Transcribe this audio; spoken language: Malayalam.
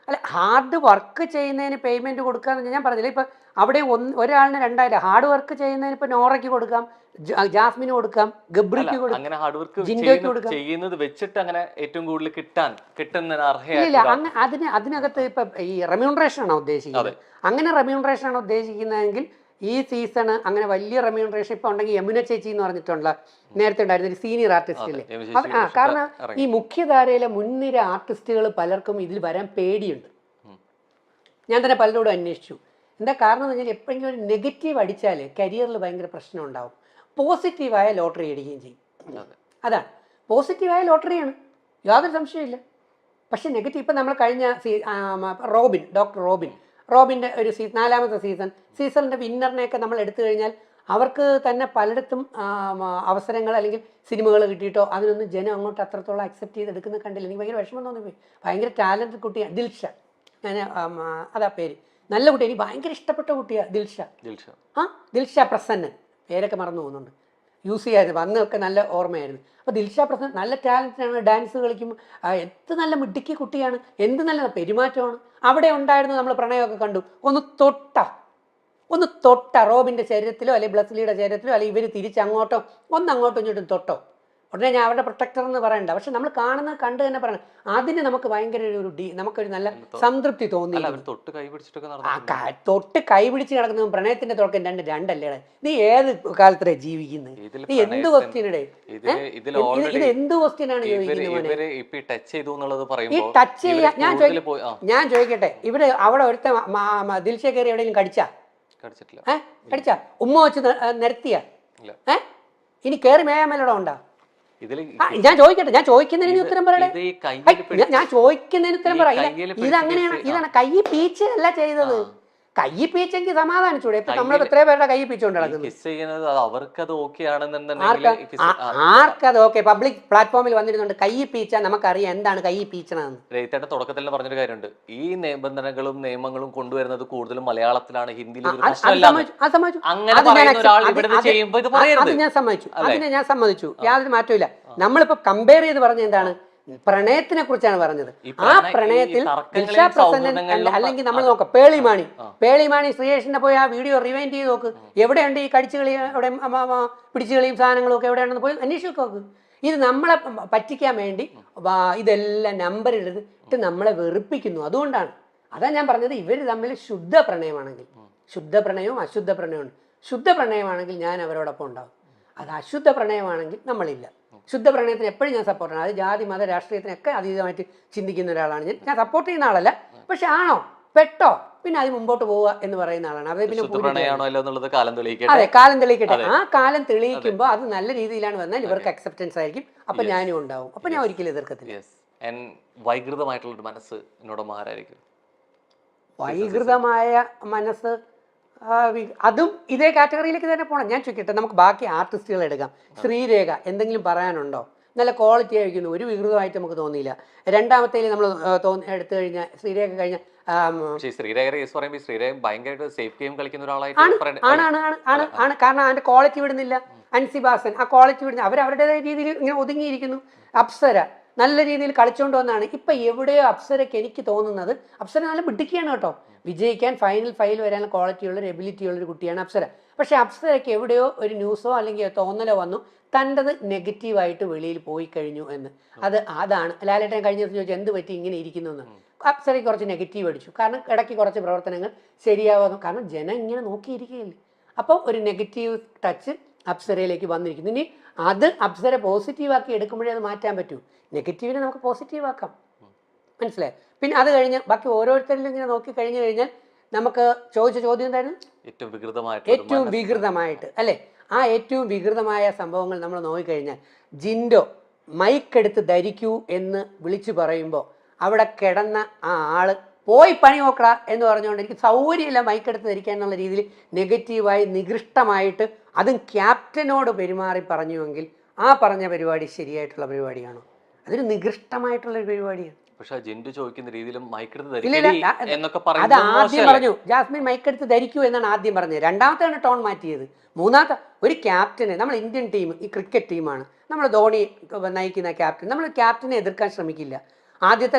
അല്ല, ഹാർഡ് വർക്ക് ചെയ്യുന്നതിന് പേയ്മെന്റ് കൊടുക്കാന്ന് ഞാൻ പറഞ്ഞില്ല. ഇപ്പൊ അവിടെ ഒരാളിന് 2000 ഹാർഡ് വർക്ക് ചെയ്യുന്നതിന് ഇപ്പൊ നോറയ്ക്ക് കൊടുക്കാം, ജാസ്മിന് കൊടുക്കാം, ഗബ്രിക്ക് കൊടുക്കാം, അങ്ങനെ ഹാർഡ് വർക്ക് ജിൻഡോയ്ക്ക് കൊടുക്കാം. ചെയ്യുന്നത് വെച്ചിട്ട് അങ്ങനെ ഏറ്റവും കൂടുതൽ കിട്ടുന്ന ഇല്ല, അതിനകത്ത് ഇപ്പൊ ഈ റെമ്യൂണറേഷൻ ആണോ ഉദ്ദേശിക്കുന്നത്? അങ്ങനെ റെമ്യൂണറേഷൻ ആണോ ഉദ്ദേശിക്കുന്നതെങ്കിൽ ഈ സീസണ് അങ്ങനെ വലിയ റെമ്യൂണറേഷൻ ഇപ്പൊ ഉണ്ടെങ്കിൽ യമുന ചേച്ചി എന്ന് പറഞ്ഞിട്ടുള്ള നേരത്തെ ഉണ്ടായിരുന്ന ഒരു സീനിയർ ആർട്ടിസ്റ്റില്ലേ, കാരണം ഈ മുഖ്യധാരയിലെ മുൻനിര ആർട്ടിസ്റ്റുകൾ പലർക്കും ഇതിൽ വരാൻ പേടിയുണ്ട്. ഞാൻ തന്നെ പലരോടും അന്വേഷിച്ചു. എന്താ കാരണം എന്ന് വെച്ചാൽ എപ്പോഴെങ്കിലും ഒരു നെഗറ്റീവ് അടിച്ചാൽ കരിയറിൽ ഭയങ്കര പ്രശ്നം ഉണ്ടാവും. പോസിറ്റീവായ ലോട്ടറി അടിക്കുകയും ചെയ്യും. അതാണ് പോസിറ്റീവായ ലോട്ടറിയാണ്, യാതൊരു സംശയമില്ല. പക്ഷെ നെഗറ്റീവ് ഇപ്പം നമ്മൾ കഴിഞ്ഞ ഡോക്ടർ റോബിൻ്റെ ഒരു 4ാമത്തെ സീസണിൻ്റെ വിന്നറിനെയൊക്കെ നമ്മൾ എടുത്തു കഴിഞ്ഞാൽ അവർക്ക് തന്നെ പലയിടത്തും അവസരങ്ങൾ അല്ലെങ്കിൽ സിനിമകൾ കിട്ടിയിട്ടോ അതിനൊന്നും ജനം അങ്ങോട്ട് അത്രത്തോളം അക്സെപ്റ്റ് ചെയ്തെടുക്കുന്ന കണ്ടില്ല. എനിക്ക് ഭയങ്കര വിഷമം തോന്നിപ്പോയി. ഭയങ്കര ടാലൻറ്റഡ് കുട്ടിയാണ് ദിൽഷ, ഞാൻ അതാ പേര്, നല്ല കുട്ടി, എനിക്ക് ഭയങ്കര ഇഷ്ടപ്പെട്ട കുട്ടിയാണ് ദിൽഷ പ്രസന്നൻ, പേരൊക്കെ മറന്നു പോകുന്നുണ്ട്, യൂസ് ചെയ്യായിരുന്നു അന്നൊക്കെ നല്ല ഓർമ്മയായിരുന്നു. അപ്പോൾ ദിൽഷ പ്രസന്നൻ നല്ല ടാലൻറ്റാണ്, ഡാൻസ് കളിക്കുമ്പോൾ എന്ത് നല്ല മിടുക്കി കുട്ടിയാണ്, എന്ത് നല്ല പെരുമാറ്റമാണ്. അവിടെ ഉണ്ടായിരുന്നു, നമ്മൾ പ്രണയമൊക്കെ കണ്ടു, ഒന്ന് തൊട്ട റോബിൻ്റെ ശരീരത്തിലോ അല്ലെങ്കിൽ ബ്ലസ്ലിയുടെ ശരീരത്തിലോ അല്ലെങ്കിൽ ഇവർ തിരിച്ചങ്ങോട്ടോ അങ്ങോട്ടും ഇങ്ങോട്ടും തൊട്ടോ ഉടനെ ഞാൻ അവരുടെ പ്രൊട്ടക്ടർ എന്ന് പറയണ്ട. പക്ഷെ നമ്മൾ കണ്ട് തന്നെ പറയണം, അതിന് നമുക്ക് ഭയങ്കര നമുക്കൊരു നല്ല സംതൃപ്തി തോന്നി. തൊട്ട് കൈ പിടിച്ച് കിടക്കുന്ന പ്രണയത്തിന്റെ തുടക്കം രണ്ടല്ലേ? നീ ഏത് കാലത്തേ ജീവിക്കുന്നത്? നീ എന്ത് ക്വസ്റ്റ്യനടെ ഇത് എന്ത് ക്വസ്റ്റ്യനാണ് ചോദിക്കുന്നത്? ഈ ടച്ച് ചെയ്യാ ഞാൻ ചോദിക്കട്ടെ, ഇവിടെ അവിടെ ഒരുത്ത ദിൽഷ കയറി എവിടെയെങ്കിലും കടിച്ചാ ഉമ്മ വെച്ച് നിരത്തിയ ഇനി കയറി മേയാമേലോടെ ഉണ്ടാ? ഞാൻ ചോദിക്കുന്നതിന് ഉത്തരം പറയണേ. ഞാൻ ചോദിക്കുന്നതിന് ഉത്തരം പറയില്ല. ഇതങ്ങനെയാണ്, ഇതാണ് കൈ പീച്ച് അല്ല ചെയ്തത്. കൈ പീച്ചെങ്കിൽ സമാധാനിച്ചൂടെ? ഇപ്പൊ നമ്മളിപ്പോ എത്രയോ പേരുടെ കൈ പീച്ചുകൊണ്ട് നടക്കുന്നത്. ആർക്കത് ഓക്കെ? പബ്ലിക് പ്ലാറ്റ്ഫോമിൽ വന്നിരുന്നുണ്ട് കൈ പീച്ച, നമുക്കറിയാം എന്താണ് കൈ പീച്ചണെന്ന്. തുടക്കത്തിൽ പറഞ്ഞൊരു കാര്യമുണ്ട്, ഈ നിബന്ധനകളും നിയമങ്ങളും കൊണ്ടുവരുന്നത് കൂടുതലും മലയാളത്തിലാണ്, ഹിന്ദിയിൽ ഞാൻ സമ്മതിച്ചു, യാതൊരു മാറ്റമില്ല. നമ്മളിപ്പോ കമ്പയർ ചെയ്ത് പറഞ്ഞ എന്താണ്, പ്രണയത്തിനെ കുറിച്ചാണ് പറഞ്ഞത്. ആ പ്രണയത്തിൽ ദിൽഷ പ്രസന്നൻ അല്ലെങ്കിൽ നമ്മൾ നോക്കാം പേളിമാണി ശ്രീയേഷിന്റെ പോയി ആ വീഡിയോ റിവൈൻഡ് ചെയ്ത് നോക്ക്. എവിടെയുണ്ട് ഈ കടിച്ചുകളി, എവിടെ പിടിച്ചുകളിയും സാധനങ്ങളും ഒക്കെ എവിടെയാണെന്ന് പോയി അന്വേഷിച്ച് നോക്ക്. ഇത് നമ്മളെ പറ്റിക്കാൻ വേണ്ടി ഇതെല്ലാം നമ്പർ എടുത്തിട്ട് നമ്മളെ വെറുപ്പിക്കുന്നു. അതുകൊണ്ടാണ്, അതാ ഞാൻ പറഞ്ഞത്, ഇവർ തമ്മിൽ ശുദ്ധ പ്രണയമാണെങ്കിൽ, ശുദ്ധ പ്രണയവും അശുദ്ധ പ്രണയവും, ശുദ്ധ പ്രണയമാണെങ്കിൽ ഞാൻ അവരോടൊപ്പം ഉണ്ടാവും. അത് അശുദ്ധ പ്രണയമാണെങ്കിൽ നമ്മളില്ല. ശുദ്ധ പ്രണയത്തിന് എപ്പോഴും ഞാൻ സപ്പോർട്ടാണ്. അത് ജാതി മത രാഷ്ട്രീയത്തിനൊക്കെ അതീതമായിട്ട് ചിന്തിക്കുന്ന ഒരാളാണ് ഞാൻ സപ്പോർട്ട് ചെയ്യുന്ന ആളല്ല. പക്ഷെ ആണോ പെട്ടോ പിന്നെ അത് മുമ്പോട്ട് പോവുക എന്ന് പറയുന്ന ആളാണ്. അത് പിന്നെ അതെ, കാലം തെളിയിക്കട്ടെ. ആ കാലം തെളിയിക്കുമ്പോൾ അത് നല്ല രീതിയിലാണ് വന്നാൽ ഇവർക്ക് അക്സെപ്റ്റൻസ് ആയിരിക്കും. അപ്പൊ ഞാനും ഉണ്ടാവും. അപ്പൊ ഞാൻ ഒരിക്കലും എതിർക്കത്തില്ല. വൈകൃതമായിട്ടുള്ള മനസ്സ് വൈകൃതമായ മനസ്സ് അതും ഇതേ കാറ്റഗറിയിലേക്ക് തന്നെ പോകണം. ഞാൻ ചോദിക്കട്ടെ, നമുക്ക് ബാക്കി ആർട്ടിസ്റ്റുകൾ എടുക്കാം. ശ്രീരേഖ എന്തെങ്കിലും പറയാനുണ്ടോ? നല്ല ക്വാളിറ്റി ആയിരിക്കുന്നു, ഒരു വികൃതമായിട്ട് നമുക്ക് തോന്നിയില്ല. രണ്ടാമത്തേൽ നമ്മൾ എടുത്തു കഴിഞ്ഞാൽ ശ്രീരേഖ കഴിഞ്ഞ ആണ്, കാരണം അതിന്റെ ക്വാളിറ്റി വിടുന്നില്ല. അൻസിബാസൻ ആ ക്വാളിറ്റി വിടുന്ന അവരവരുടേതായ രീതിയിൽ ഇങ്ങനെ ഒതുങ്ങിയിരിക്കുന്നു. അപ്സര നല്ല രീതിയിൽ കളിച്ചുകൊണ്ട് വന്നാണ്. ഇപ്പൊ എവിടെയോ അപ്സരയ്ക്ക് എനിക്ക് തോന്നുന്നത്, അപ്സര നല്ല മിടുക്കിയാണ് കേട്ടോ, വിജയിക്കാൻ ഫൈനൽ വരാനുള്ള ക്വാളിറ്റിയുള്ള ഒരു എബിലിറ്റി ഉള്ളൊരു കുട്ടിയാണ് അപ്സര. പക്ഷെ അപ്സരയ്ക്ക് എവിടെയോ ഒരു ന്യൂസോ അല്ലെങ്കിൽ തോന്നലോ വന്നു, തൻ്റെത് നെഗറ്റീവായിട്ട് വെളിയിൽ പോയി കഴിഞ്ഞു എന്ന്. അതാണ് ലാലേട്ടൻ കഴിഞ്ഞ ദിവസം ചോദിച്ചാൽ എന്ത് പറ്റി ഇങ്ങനെ ഇരിക്കുന്നു എന്ന്. അപ്സരയ്ക്ക് കുറച്ച് നെഗറ്റീവ് അടിച്ചു, കാരണം ഇടയ്ക്ക് കുറച്ച് പ്രവർത്തനങ്ങൾ ശരിയാവാതെ, കാരണം ജനം ഇങ്ങനെ നോക്കിയിരിക്കുകയല്ലേ. അപ്പോൾ ഒരു നെഗറ്റീവ് ടച്ച് അപ്സരയിലേക്ക് വന്നിരിക്കുന്നു. ഇനി അത് അപ്സര പോസിറ്റീവാക്കി എടുക്കുമ്പോഴേ അത് മാറ്റാൻ പറ്റൂ. നെഗറ്റീവിനെ നമുക്ക് പോസിറ്റീവ് ആക്കാം, മനസ്സിലായി? പിന്നെ അത് കഴിഞ്ഞ് ബാക്കി ഓരോരുത്തരിലും ഇങ്ങനെ നോക്കി കഴിഞ്ഞു കഴിഞ്ഞാൽ നമുക്ക് ചോദിച്ച ചോദ്യം എന്തായിരുന്നു? ഏറ്റവും വികൃതമായിട്ട് അല്ലേ? ആ ഏറ്റവും വികൃതമായ സംഭവങ്ങൾ നമ്മൾ നോക്കിക്കഴിഞ്ഞാൽ, ജിൻഡോ മൈക്കെടുത്ത് ധരിക്കൂ എന്ന് വിളിച്ചു പറയുമ്പോൾ അവിടെ കിടന്ന ആ ആള് പോയി പണി നോക്കട എന്ന് പറഞ്ഞുകൊണ്ട് എനിക്ക് സൗകര്യമില്ല മൈക്കെടുത്ത് ധരിക്കാൻ എന്നുള്ള രീതിയിൽ നെഗറ്റീവായി നികൃഷ്ടമായിട്ട് അതും ക്യാപ്റ്റനോട് പെരുമാറി പറഞ്ഞുവെങ്കിൽ ആ പറഞ്ഞ പരിപാടി ശരിയായിട്ടുള്ള പരിപാടിയാണോ? അതൊരു നികൃഷ്ടമായിട്ടുള്ളൊരു പരിപാടിയാണ്. അത് ആദ്യം പറഞ്ഞു, ജാസ്മിൻ മൈക്കെടുത്ത് ധരിക്കൂ എന്നാണ് ആദ്യം പറഞ്ഞത്. രണ്ടാമത്തെയാണ് ടോൺ മാറ്റിയത്. മൂന്നാമത്തെ ഒരു ക്യാപ്റ്റനെ, നമ്മൾ ഇന്ത്യൻ ടീം ഈ ക്രിക്കറ്റ് ടീമാണ്, നമ്മൾ ധോണി നയിക്കുന്ന ക്യാപ്റ്റൻ, നമ്മൾ ക്യാപ്റ്റനെ എതിർക്കാൻ ശ്രമിക്കില്ല. ആദ്യത്തെ